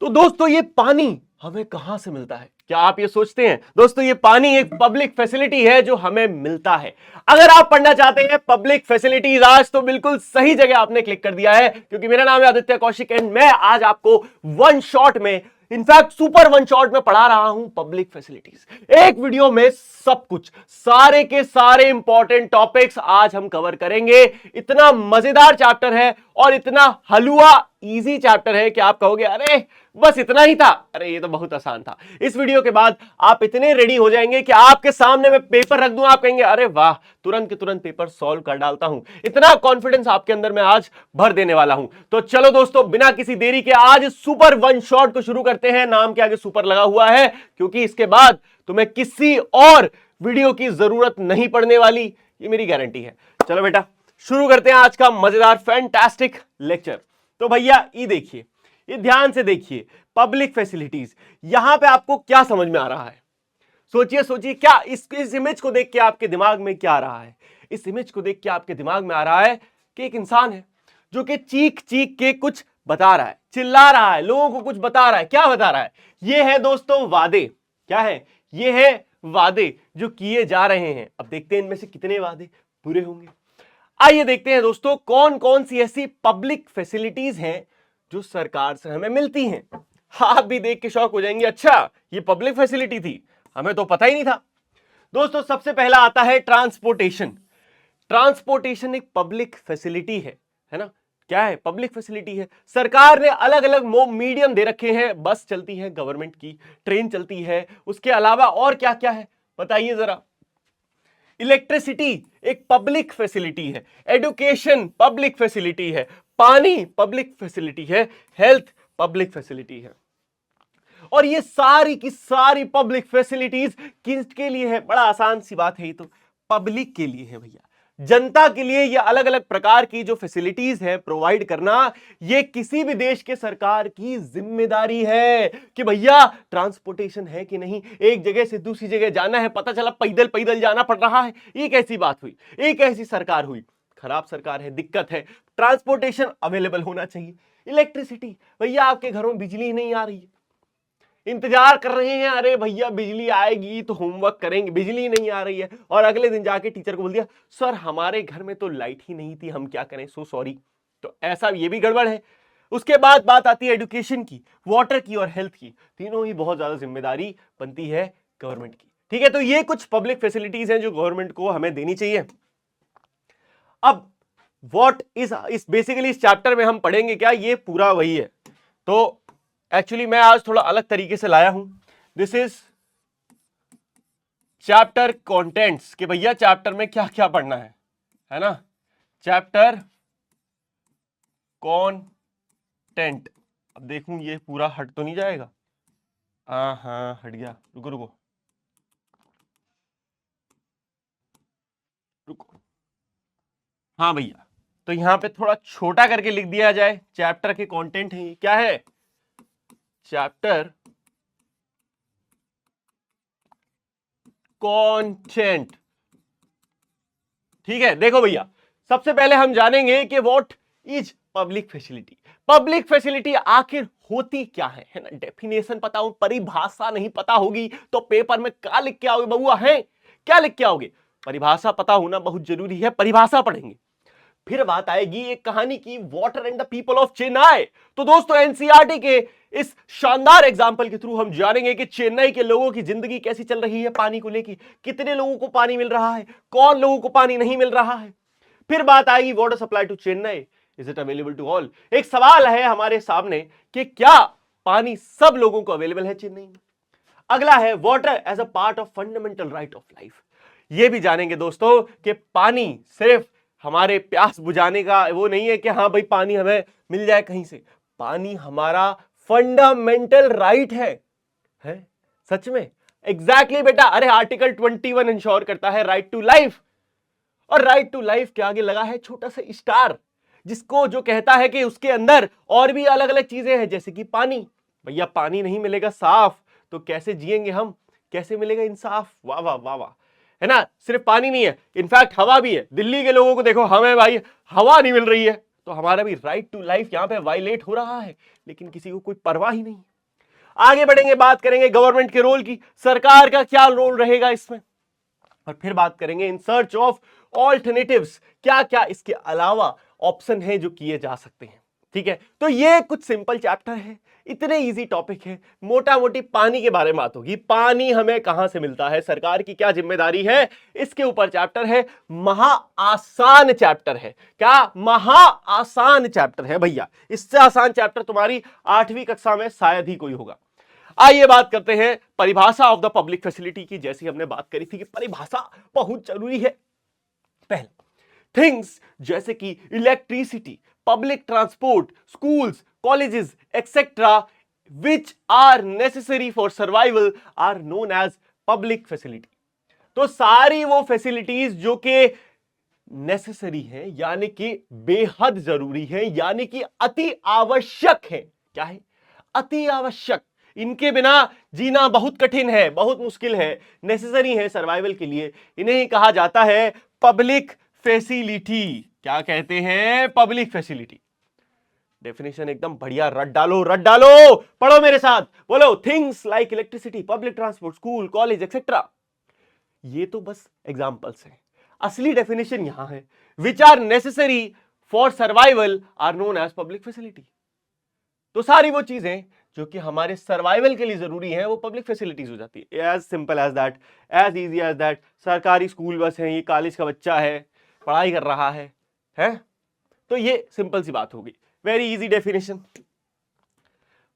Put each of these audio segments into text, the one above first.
तो दोस्तों ये पानी हमें कहां से मिलता है? क्या आप ये सोचते हैं? दोस्तों ये पानी एक पब्लिक फैसिलिटी है जो हमें मिलता है। अगर आप पढ़ना चाहते हैं पब्लिक फैसिलिटीज आज, तो बिल्कुल सही जगह आपने क्लिक कर दिया है, क्योंकि मेरा नाम है आदित्य कौशिक एंड मैं आज आपको वन शॉट में, इनफैक्ट सुपर वन शॉट में पढ़ा रहा हूं पब्लिक फैसिलिटीज। एक वीडियो में सब कुछ, सारे के सारे इंपॉर्टेंट टॉपिक्स आज हम कवर करेंगे। इतना मजेदार चैप्टर है और इतना हलवा इजी चैप्टर है कि आप कहोगे अरे बस इतना ही था, अरे ये तो बहुत आसान था। इस वीडियो के बाद आप इतने रेडी हो जाएंगे कि आपके सामने मैं पेपर रख दूं, आप कहेंगे अरे वाह, तुरंत के तुरंत पेपर सॉल्व कर डालता हूं। इतना कॉन्फिडेंस आपके अंदर मैं आज भर देने वाला हूं। तो चलो दोस्तों, बिना किसी देरी के आज सुपर वन शॉट को शुरू करते हैं। नाम के आगे सुपर लगा हुआ है क्योंकि इसके बाद तुम्हें किसी और वीडियो की जरूरत नहीं पड़ने वाली, ये मेरी गारंटी है। चलो बेटा शुरू करते हैं आज का मजेदार फैंटास्टिक लेक्चर। तो भैया ये देखिए, ये ध्यान से देखिए, पब्लिक फैसिलिटीज, यहां पे आपको क्या समझ में आ रहा है? सोचिए सोचिए, क्या इस इमेज को देख के आपके दिमाग में क्या आ रहा है? इस इमेज को देख के आपके दिमाग में आ रहा है कि एक इंसान है जो कि चीख चीख के कुछ बता रहा है, चिल्ला रहा है, लोगों को कुछ बता रहा है। क्या बता रहा है? ये है दोस्तों वादे। क्या है? ये है वादे जो किए जा रहे हैं। अब देखते हैं इनमें से कितने वादे पूरे होंगे। आइए देखते हैं दोस्तों कौन कौन सी ऐसी पब्लिक फैसिलिटीज हैं जो सरकार से हमें मिलती हैं। आप भी देख के शॉक हो जाएंगे, अच्छा ये पब्लिक फैसिलिटी थी, हमें तो पता ही नहीं था। दोस्तों सबसे पहला आता है ट्रांसपोर्टेशन। ट्रांसपोर्टेशन एक पब्लिक फैसिलिटी है ना? क्या है? पब्लिक फैसिलिटी है। सरकार ने अलग अलग मीडियम दे रखे हैं। बस चलती है गवर्नमेंट की, ट्रेन चलती है, उसके अलावा और क्या क्या है बताइए जरा। इलेक्ट्रिसिटी एक पब्लिक फैसिलिटी है, एजुकेशन पब्लिक फैसिलिटी है, पानी पब्लिक फैसिलिटी है, हेल्थ पब्लिक फैसिलिटी है। और ये सारी की सारी पब्लिक फैसिलिटीज किसके लिए है? बड़ा आसान सी बात है, ये तो पब्लिक के लिए है भैया, जनता के लिए। ये अलग अलग प्रकार की जो फैसिलिटीज है प्रोवाइड करना, ये किसी भी देश के सरकार की जिम्मेदारी है कि भैया ट्रांसपोर्टेशन है कि नहीं, एक जगह से दूसरी जगह जाना है, पता चला पैदल पैदल जाना पड़ रहा है। ये कैसी बात हुई? एक ऐसी सरकार हुई, खराब सरकार है, दिक्कत है। ट्रांसपोर्टेशन अवेलेबल होना चाहिए। इलेक्ट्रिसिटी, भैया आपके घरों में बिजली नहीं आ रही है, इंतजार कर रहे हैं, अरे भैया बिजली आएगी तो होमवर्क करेंगे, बिजली नहीं आ रही है, और अगले दिन जाके टीचर को बोल दिया सर हमारे घर में तो लाइट ही नहीं थी, हम क्या करें, सो सॉरी। तो ऐसा ये भी गड़बड़ है। उसके बाद बात आती है एजुकेशन की, वाटर की और हेल्थ की। तीनों ही बहुत ज्यादा जिम्मेदारी बनती है गवर्नमेंट की। ठीक है, तो ये कुछ पब्लिक फैसिलिटीज हैं जो गवर्नमेंट को हमें देनी चाहिए। अब व्हाट इस बेसिकली इस चैप्टर में हम पढ़ेंगे क्या, ये पूरा वही है। तो एक्चुअली मैं आज थोड़ा अलग तरीके से लाया हूं। दिस इज चैप्टर कंटेंट्स, कि भैया चैप्टर में क्या क्या पढ़ना है ना? Chapter content. अब देखूं ये पूरा हट तो नहीं जाएगा? हाँ हट गया, रुको रुको रुको। हाँ भैया, तो यहां पे थोड़ा छोटा करके लिख दिया जाए, चैप्टर के कंटेंट है। क्या है? Chapter content. ठीक है, देखो भैया, सबसे पहले हम जानेंगे कि what is public facility. Public facility आखिर होती क्या है ना? डेफिनेशन पता हो, परिभाषा नहीं पता होगी तो पेपर में क्या लिख के आओगे बउआ? है क्या लिख के आओगे? परिभाषा पता होना बहुत जरूरी है, परिभाषा पढ़ेंगे। फिर बात आएगी एक कहानी की, water and the people of Chennai. तो दोस्तों एनसीईआरटी के इस शानदार एग्जाम्पल के थ्रू हम जानेंगे कि चेन्नई के लोगों की जिंदगी कैसी चल रही है पानी को लेकर, कितने लोगों को पानी मिल रहा है, कौन लोगों को पानी नहीं मिल रहा है। फिर बात आएगी water supply to Chennai, is it available to all? एक सवाल है हमारे सामने कि क्या पानी सब लोगों को अवेलेबल है चेन्नई में? अगला है water as a part of fundamental right of life. यह भी जानेंगे दोस्तों कि पानी सिर्फ हमारे प्यास बुझाने का वो नहीं है कि हाँ भाई पानी हमें मिल जाए कहीं से, पानी हमारा फंडामेंटल राइट है सच में? एग्जैक्टली बेटा, अरे आर्टिकल 21 इंश्योर करता है राइट टू लाइफ, और राइट टू लाइफ के आगे लगा है छोटा सा स्टार, जिसको जो कहता है कि उसके अंदर और भी अलग अलग चीजें हैं जैसे कि पानी। भैया पानी नहीं मिलेगा साफ तो कैसे जिएंगे हम, कैसे मिलेगा इंसाफ? वाह वाह वाह वाह, है ना? सिर्फ पानी नहीं है, इनफैक्ट हवा भी है। दिल्ली के लोगों को देखो, हमें भाई हवा नहीं मिल रही है, तो हमारा भी राइट टू लाइफ यहां पे वायलेट हो रहा है, लेकिन किसी को कोई परवाह ही नहीं। आगे बढ़ेंगे, बात करेंगे गवर्नमेंट के रोल की, सरकार का क्या रोल रहेगा इसमें, और फिर बात करेंगे इन सर्च ऑफ ऑल्टरनेटिव्स, क्या क्या इसके अलावा ऑप्शन है जो किए जा सकते हैं। ठीक है, तो ये कुछ सिंपल चैप्टर है, इतने इजी टॉपिक है, मोटा मोटी पानी के बारे में बात होगी, पानी हमें कहां से मिलता है, सरकार की क्या जिम्मेदारी है, इसके ऊपर चैप्टर है। महा आसान चैप्टर है, क्या महा आसान चैप्टर है भैया, इससे आसान चैप्टर तुम्हारी 8वीं कक्षा में शायद ही कोई होगा। आइए बात करते हैं परिभाषा ऑफ द पब्लिक फैसिलिटी की, जैसी हमने बात करी थी कि परिभाषा बहुत जरूरी है। पहले थिंग्स जैसे कि electricity, public transport, schools, colleges etcetera which are necessary for survival are known as public facility. तो सारी वो फैसिलिटीज जो कि नेसेसरी है, यानी कि बेहद जरूरी है, यानी कि अति आवश्यक है। क्या है? अति आवश्यक, इनके बिना जीना बहुत कठिन है, बहुत मुश्किल है, नेसेसरी है सर्वाइवल के लिए, इन्हें ही कहा जाता है पब्लिक फैसिलिटी। क्या कहते हैं? Public facility. डेफिनेशन एकदम बढ़िया, रट डालो रट डालो, पढ़ो मेरे साथ, बोलो things like electricity, public transport, school, college etcetera. ये तो बस एग्जांपल्स हैं, असली डेफिनेशन यहां है, which are necessary for survival are known as public facility. तो सारी वो चीजें जो कि हमारे सर्वाइवल के लिए जरूरी है वो पब्लिक फैसिलिटीज हो जाती है। As simple as that, as easy as that, सरकारी स्कूल बस है, ये कॉलेज का बच्चा है, पढ़ाई कर रहा है? तो ये सिंपल सी बात होगी, very easy definition.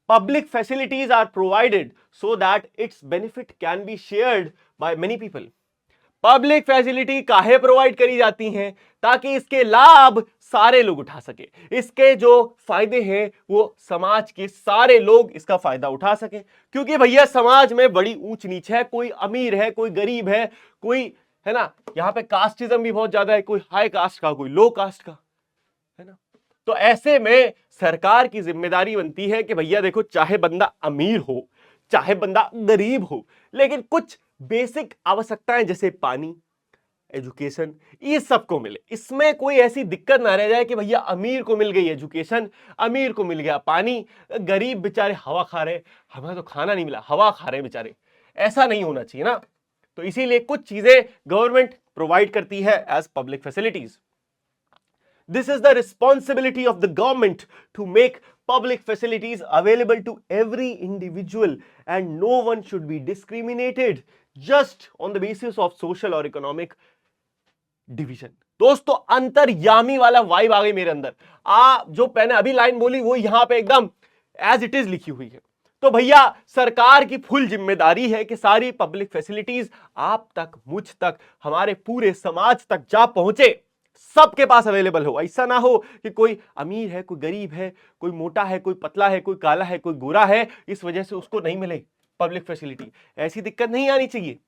Public facilities are provided so that its benefit can be shared by many people. Public facility काहे प्रोवाइड करी जाती हैं? ताकि इसके लाभ सारे लोग उठा सके, इसके जो फायदे हैं वो समाज के सारे लोग इसका फायदा उठा सके। क्योंकि भैया समाज में बड़ी ऊंच नीच है, कोई अमीर है, कोई गरीब है, कोई है ना, यहां पे कास्टिज्म भी बहुत ज्यादा है, कोई हाई कास्ट का, कोई लो कास्ट का, है ना। तो ऐसे में सरकार की जिम्मेदारी बनती है कि भैया देखो, चाहे बंदा अमीर हो, चाहे बंदा गरीब हो, लेकिन कुछ बेसिक आवश्यकताएं जैसे पानी, एजुकेशन, ये सबको मिले। इसमें कोई ऐसी दिक्कत ना रह जाए कि भैया अमीर को मिल गई एजुकेशन, अमीर को मिल गया पानी, गरीब बेचारे हवा खा रहे, हमें तो खाना नहीं मिला, हवा खा रहे बेचारे, ऐसा नहीं होना चाहिए ना। तो इसीलिए कुछ चीजें गवर्नमेंट प्रोवाइड करती है as public facilities. This is the responsibility of the government to make public facilities available to every individual, and no one should be discriminated just on the basis of social or economic division. दोस्तों, अंतर्यामी वाला vibe आ गई मेरे अंदर। जो मैंने अभी line बोली वो यहां पे एकदम एज इट इज लिखी हुई है। तो भैया सरकार की फुल जिम्मेदारी है कि सारी पब्लिक फैसिलिटीज आप तक, मुझ तक, हमारे पूरे समाज तक जा पहुंचे, सबके पास अवेलेबल हो। ऐसा ना हो कि कोई अमीर है, कोई गरीब है, कोई मोटा है, कोई पतला है, कोई काला है, कोई गोरा है, इस वजह से उसको नहीं मिले पब्लिक फैसिलिटी, ऐसी दिक्कत नहीं आनी चाहिए।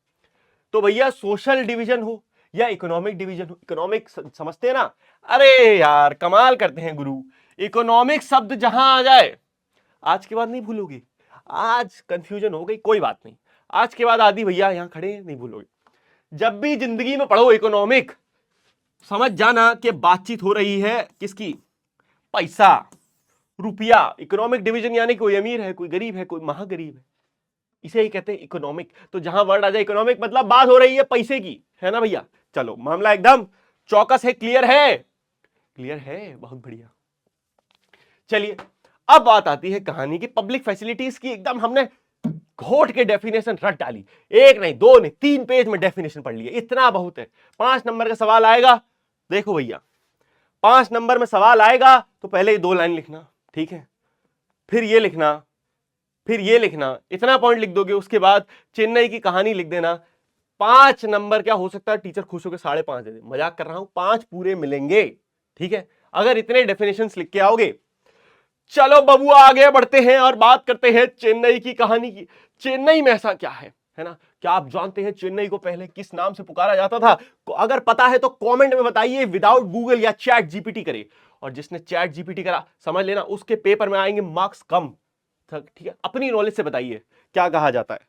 तो भैया सोशल डिवीजन हो या इकोनॉमिक डिवीजन हो, इकोनॉमिक समझते हैं ना, अरे यार कमाल करते हैं गुरु, इकोनॉमिक शब्द जहां आ जाए आज के बाद नहीं भूलोगे। आज कंफ्यूजन हो गई, कोई बात नहीं, आज के बाद आदि भैया यहां खड़े हैं, नहीं भूलोगे। जब भी जिंदगी में पढ़ो इकोनॉमिक, समझ जाना कि बातचीत हो रही है किसकी? पैसा, रुपया। इकोनॉमिक डिवीजन यानी कोई अमीर है, कोई गरीब है, कोई महागरीब है, इसे ही कहते हैं इकोनॉमिक। तो जहां वर्ड आ जाए इकोनॉमिक, मतलब बात हो रही है पैसे की, है ना भैया। चलो मामला एकदम चौकस है, क्लियर है? क्लियर है, बहुत बढ़िया। चलिए अब बात आती है कहानी की। पब्लिक फैसिलिटीज की एकदम हमने घोट के डेफिनेशन रट डाली, एक नहीं, दो नहीं, 3 पेज में डेफिनेशन पढ़ लिए, इतना बहुत है। 5 नंबर का सवाल आएगा, देखो भैया 5 नंबर में सवाल आएगा तो पहले ये 2 लाइन लिखना, ठीक है, फिर ये लिखना, फिर ये लिखना, इतना पॉइंट लिख दोगे, उसके बाद चेन्नई की कहानी लिख देना। 5 नंबर क्या हो सकता है, टीचर खुश होकर 5.5 दे दे, मजाक कर रहा हूं, 5 पूरे मिलेंगे, ठीक है, अगर इतने डेफिनेशंस लिख के आओगे। चलो बबुआ आगे बढ़ते हैं और बात करते हैं चेन्नई की कहानी की। चेन्नई में ऐसा क्या है ना, क्या आप जानते हैं चेन्नई को पहले किस नाम से पुकारा जाता था? अगर पता है तो कमेंट में बताइए, विदाउट गूगल या चैट जीपीटी करे। और जिसने चैट जीपीटी करा समझ लेना उसके पेपर में आएंगे मार्क्स कम, ठीक है। अपनी नॉलेज से बताइए क्या कहा जाता है।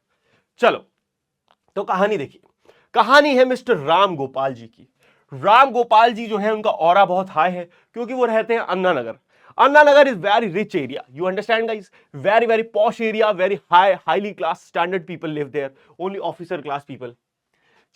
चलो तो कहानी देखिए, कहानी है मिस्टर राम गोपाल जी की। राम गोपाल जी जो है उनका ऑरा बहुत हाई है क्योंकि वो रहते हैं Anna Nagar. Anna Nagar is very rich area. You understand guys? Very very posh area, very highly class standard people live there, only officer class people.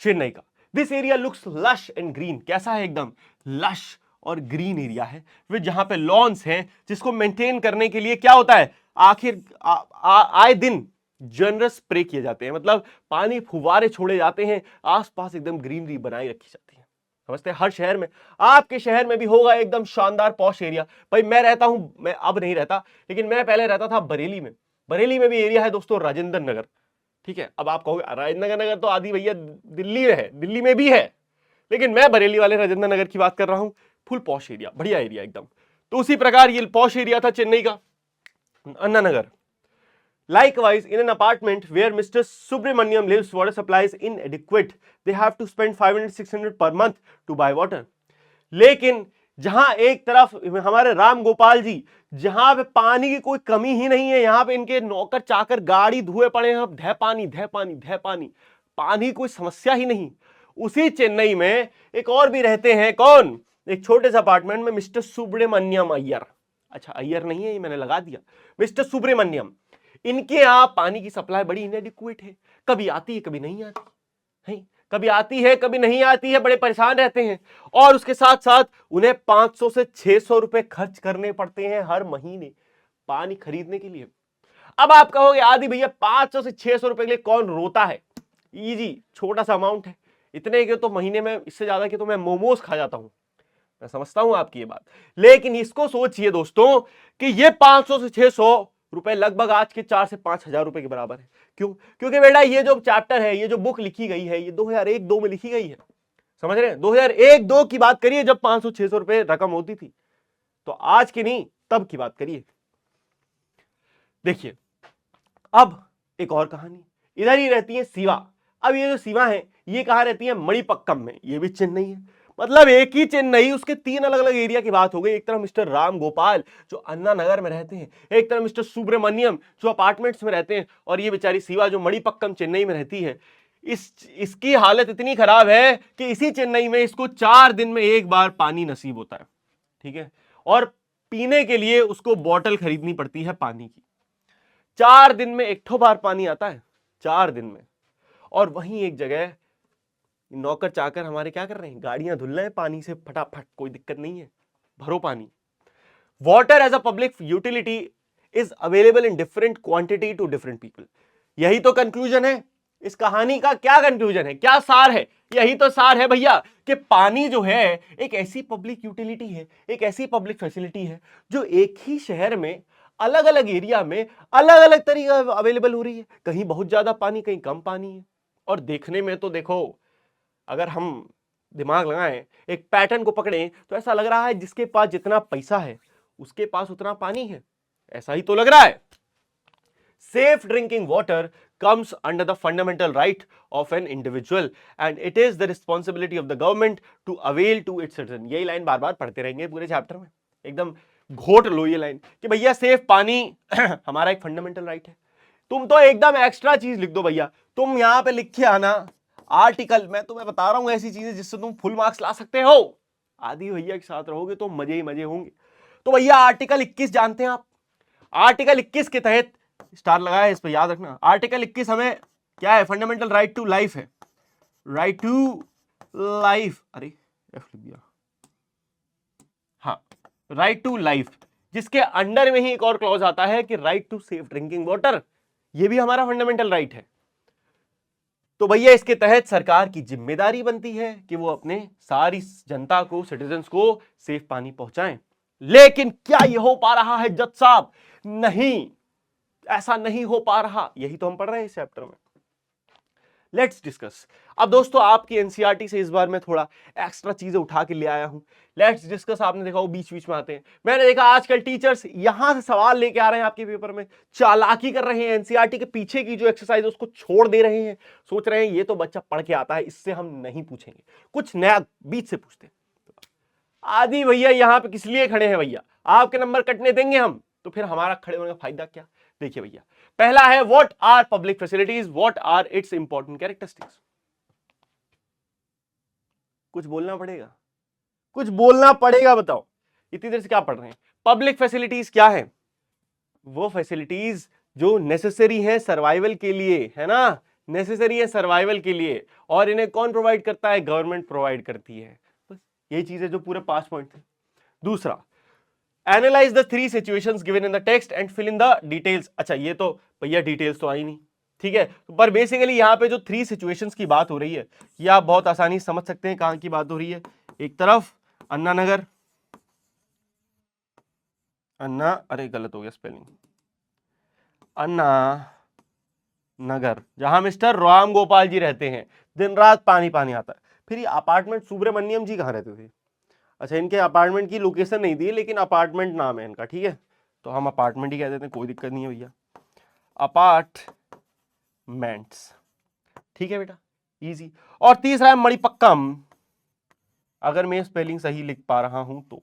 Chennai का this area looks lush and green. कैसा है? एकदम लश और ग्रीन एरिया है वे, जहां पे loans हैं जिसको मेंटेन करने के लिए क्या होता है, आखिर आए दिन जनरस स्प्रे किए जाते हैं, मतलब पानी फुवारे छोड़े जाते हैं, आसपास एकदम ग्रीनरी बनाई रखी जाती है. समझते हैं? हर शहर में, आपके शहर में भी होगा एकदम शानदार पॉश एरिया. भाई मैं रहता हूं, मैं अब नहीं रहता, लेकिन मैं पहले रहता था बरेली में. बरेली में भी एरिया है दोस्तों राजेंद्र नगर. ठीक है, अब आप कहोगे राजेंद्र नगर तो आदि भैया दिल्ली में है, दिल्ली में भी है, लेकिन मैं बरेली वाले राजेंद्र नगर की बात कर रहा हूं. फुल पॉश एरिया, बढ़िया एरिया एकदम. तो उसी प्रकार ये पॉश एरिया था चेन्नई का अन्ना नगर. Likewise, in an apartment where Mr. Subramaniam lives, water supply is inadequate. They have to spend 500-600 per month to buy water. लेकिन जहां एक तरफ हमारे राम गोपाल जी, जहां पे पानी की कोई कमी ही नहीं है, यहां पे इनके नौकर चाकर गाड़ी धुए पड़े हैं, धै पानी धै पानी धै पानी, पानी कोई समस्या ही नहीं. उसी चेन्नई में एक और भी रहते हैं. कौन? एक छोटे से अपार्टमेंट में मिस्टर सुब्रमण्यम अय्यर. अच्छा अय्यर नहीं है, ये मैंने लगा दिया. मिस्टर सुब्रमण्यम, इनके यहां पानी की सप्लाई बड़ी इनएडिक्वेट है. कभी आती है कभी नहीं आती है, कभी आती है कभी नहीं आती है, बड़े परेशान रहते हैं. और उसके साथ साथ उन्हें 500 से 600 रुपए खर्च करने पड़ते हैं हर महीने पानी खरीदने के लिए. अब आप कहोगे आदि भैया 500 से 600 रुपए के लिए कौन रोता है? इजी, छोटा सा अमाउंट है. इतने के तो महीने में, इससे ज्यादा के तो मैं मोमोज खा जाता हूं. मैं समझता हूं आपकी ये बात, लेकिन इसको सोचिए दोस्तों कि ये 500 से 600 रुपए लगभग आज के 4 से 5 हजार रुपए के बराबर है. क्यों? क्योंकि बेटा ये जो चैप्टर है, ये जो बुक लिखी गई है, ये 2001-2 में लिखी गई है. समझ रहे हैं? 2001-2 की बात करिए, जब 500-600 रुपए रकम होती थी. तो आज की नहीं, तब की बात करिए. देखिए अब एक और कहानी, इधर ही रहती है शिवा. अब ये जो शिवा है ये कहां रहती है? मणिपक्कम में. ये भी चेन्नई है. मतलब एक ही चेन्नई, उसके 3 अलग अलग एरिया की बात हो गई. एक तरफ मिस्टर राम गोपाल जो अन्ना नगर में रहते हैं, एक तरफ मिस्टर सुब्रमण्यम जो अपार्टमेंट्स में रहते हैं, और ये बेचारी शिवा जो मणिपक्कम चेन्नई में रहती है. इसकी हालत इतनी खराब है कि इसी चेन्नई में इसको 4 दिन में एक बार पानी नसीब होता है. ठीक है, और पीने के लिए उसको बॉटल खरीदनी पड़ती है पानी की. 4 दिन में एक बार पानी आता है, 4 दिन में. और वहीं एक जगह नौकर चाकर हमारे क्या कर रहे हैं? गाड़ियां धुल रहे हैं पानी से फटाफट, कोई दिक्कत नहीं है, भरो पानी. Water as a public utility is available in different quantity to different people. यही तो कंक्लूजन है इस कहानी का. क्या कंक्लूजन है, क्या सार है? यही तो सार है भैया कि पानी जो है एक ऐसी पब्लिक यूटिलिटी है, एक ऐसी पब्लिक फैसिलिटी है जो एक ही शहर में अलग अलग एरिया में अलग अलग तरीके अवेलेबल हो रही है. कहीं बहुत ज्यादा पानी, कहीं कम पानी है. और देखने में तो देखो, अगर हम दिमाग लगाएं, एक पैटर्न को पकड़ें, तो ऐसा लग रहा है जिसके पास जितना पैसा है उसके पास उतना पानी है. ऐसा ही तो लग रहा है. Safe drinking water comes under the fundamental right of an individual and it is the responsibility of the government to avail to its citizen. यही लाइन बार बार पढ़ते रहेंगे पूरे चैप्टर में, एकदम घोट लो ये लाइन कि भैया सेफ पानी हमारा एक फंडामेंटल राइट है. तुम तो एकदम एक्स्ट्रा चीज लिख दो भैया. तुम यहां पे लिख के आना आर्टिकल. मैं तुम्हें बता रहा हूं ऐसी चीजें जिससे तुम फुल मार्क्स ला सकते हो. आदि भैया के साथ रहोगे तो मजे ही मजे होंगे. तो भैया आर्टिकल 21 जानते हैं आप? आर्टिकल 21 के तहत स्टार लगाया है, इस पर याद रखना. आर्टिकल 21 हमें क्या है? फंडामेंटल राइट टू लाइफ है. राइट टू लाइफ, अरे एफ लिख दिया. हाँ, राइट टू लाइफ, जिसके अंडर में ही एक और क्लॉज आता है कि right to safe drinking water. ये भी हमारा फंडामेंटल राइट है. तो भैया इसके तहत सरकार की जिम्मेदारी बनती है कि वो अपने सारी जनता को, सिटीजन्स को सेफ पानी पहुंचाएं. लेकिन क्या ये हो पा रहा है जज साहब? नहीं, ऐसा नहीं हो पा रहा. यही तो हम पढ़ रहे हैं इस चैप्टर में. Let's discuss. अब दोस्तों आपकी एनसीईआरटी से इस बार मैं थोड़ा एक्स्ट्रा चीजें उठा के ले आया हूं. Let's discuss. आपने देखा वो बीच बीच में आते हैं. मैंने देखा आजकल टीचर्स यहां से सवाल लेके आ रहे हैं आपके पेपर में, चालाकी कर रहे हैं, एनसीईआरटी के पीछे की जो एक्सरसाइज है उसको छोड़ दे रहे हैं. सोच रहे हैं ये तो बच्चा पढ़ के आता है, इससे हम नहीं पूछेंगे, कुछ नया बीच से पूछते हैं. आदि भैया यहां पे किस लिए खड़े हैं भैया? आपके नंबर कटने देंगे हम, तो फिर हमारा खड़े होने का फायदा क्या? देखिए भैया, पहला है what are public facilities, what are its important characteristics. कुछ बोलना पड़ेगा, कुछ बोलना पड़ेगा, बताओ इतनी देर से क्या पढ़ रहे हैं। पब्लिक फैसिलिटीज क्या है? वो फैसिलिटीज जो नेसेसरी है सर्वाइवल के लिए, है ना, नेसेसरी है सर्वाइवल के लिए, और इन्हें कौन प्रोवाइड करता है? गवर्नमेंट प्रोवाइड करती है। बस यही चीज है जो पूरे 5 पॉइंट थे। दूसरा, analyse the 3 situations given in the text and fill in the details. अच्छा, ये तो भैया डिटेल्स तो आई नहीं, ठीक है, पर बेसिकली यहां पे जो 3 सिचुएशंस की बात हो रही है ये आप बहुत आसानी से समझ सकते हैं कहां की बात हो रही है। एक तरफ अन्ना नगर, अन्ना, अरे गलत हो गया स्पेलिंग, अन्ना नगर, जहां मिस्टर राम गोपाल जी रहते हैं, दिन रात पानी पानी आता है। फिर ये अपार्टमेंट सुब्रमण्यम जी कहां रहते थे? अच्छा, इनके अपार्टमेंट की लोकेशन नहीं दी लेकिन अपार्टमेंट नाम है इनका, ठीक है, तो हम अपार्टमेंट ही कह देते हैं, कोई दिक्कत नहीं है भैया, अपार्टमेंट्स, ठीक है बेटा, इजी। और तीसरा है मणिपक्कम, अगर मैं स्पेलिंग सही लिख पा रहा हूं तो,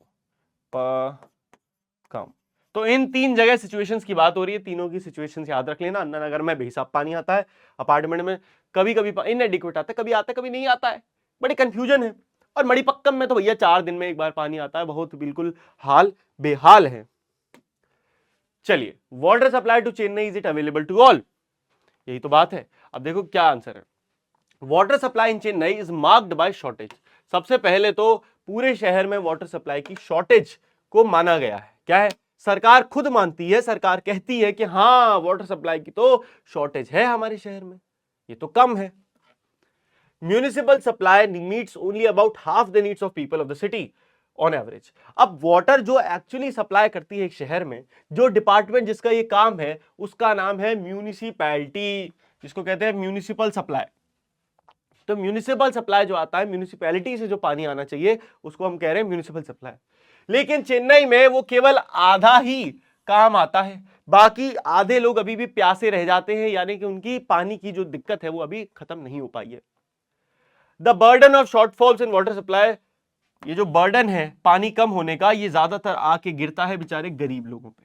पक्कम। तो इन 3 जगह सिचुएशंस की बात हो रही है, तीनों की सिचुएशंस याद रख लेना। अन्ना नगर में बेहिसाब पानी आता है, अपार्टमेंट में कभी कभी इनएडिक्वेट आता है, कभी आता है कभी नहीं आता है, बड़ी कंफ्यूजन है। और मणिपक्कम में तो भैया 4 दिन में एक बार पानी आता है, बहुत बिल्कुल हाल बेहाल है। चलिए, water supply to Chennai, is it available to all? यही तो बात है। अब देखो क्या आंसर है। Water supply in Chennai is marked by shortage. सबसे पहले तो पूरे शहर में वाटर सप्लाई की शॉर्टेज को माना गया है। क्या है? सरकार खुद मानती है, सरकार कहती है कि हाँ वाटर सप्लाई की तो शॉर्टेज है हमारे शहर में, ये तो कम है। Municipal supply meets only about half the needs of people of the city on average. अब वाटर जो एक्चुअली सप्लाई करती है एक शहर में, जो डिपार्टमेंट जिसका ये काम है, उसका नाम है म्यूनिसिपैलिटी, जिसको कहते हैं म्यूनिसिपल सप्लाई। तो म्यूनिसिपल सप्लाई जो आता है, म्यूनिसिपैलिटी से जो पानी आना चाहिए, उसको हम कह रहे हैं म्यूनिसिपल सप्लाई। लेकिन चेन्नई में वो केवल आधा ही काम आता है, बाकी आधे लोग अभी भी प्यासे रह जाते हैं, यानी कि उनकी पानी की जो दिक्कत है वो अभी खत्म नहीं हो पाई है। The burden of shortfalls in water supply, ये जो बर्डन है पानी कम होने का, ये ज्यादातर आके गिरता है बेचारे गरीब लोगों पे।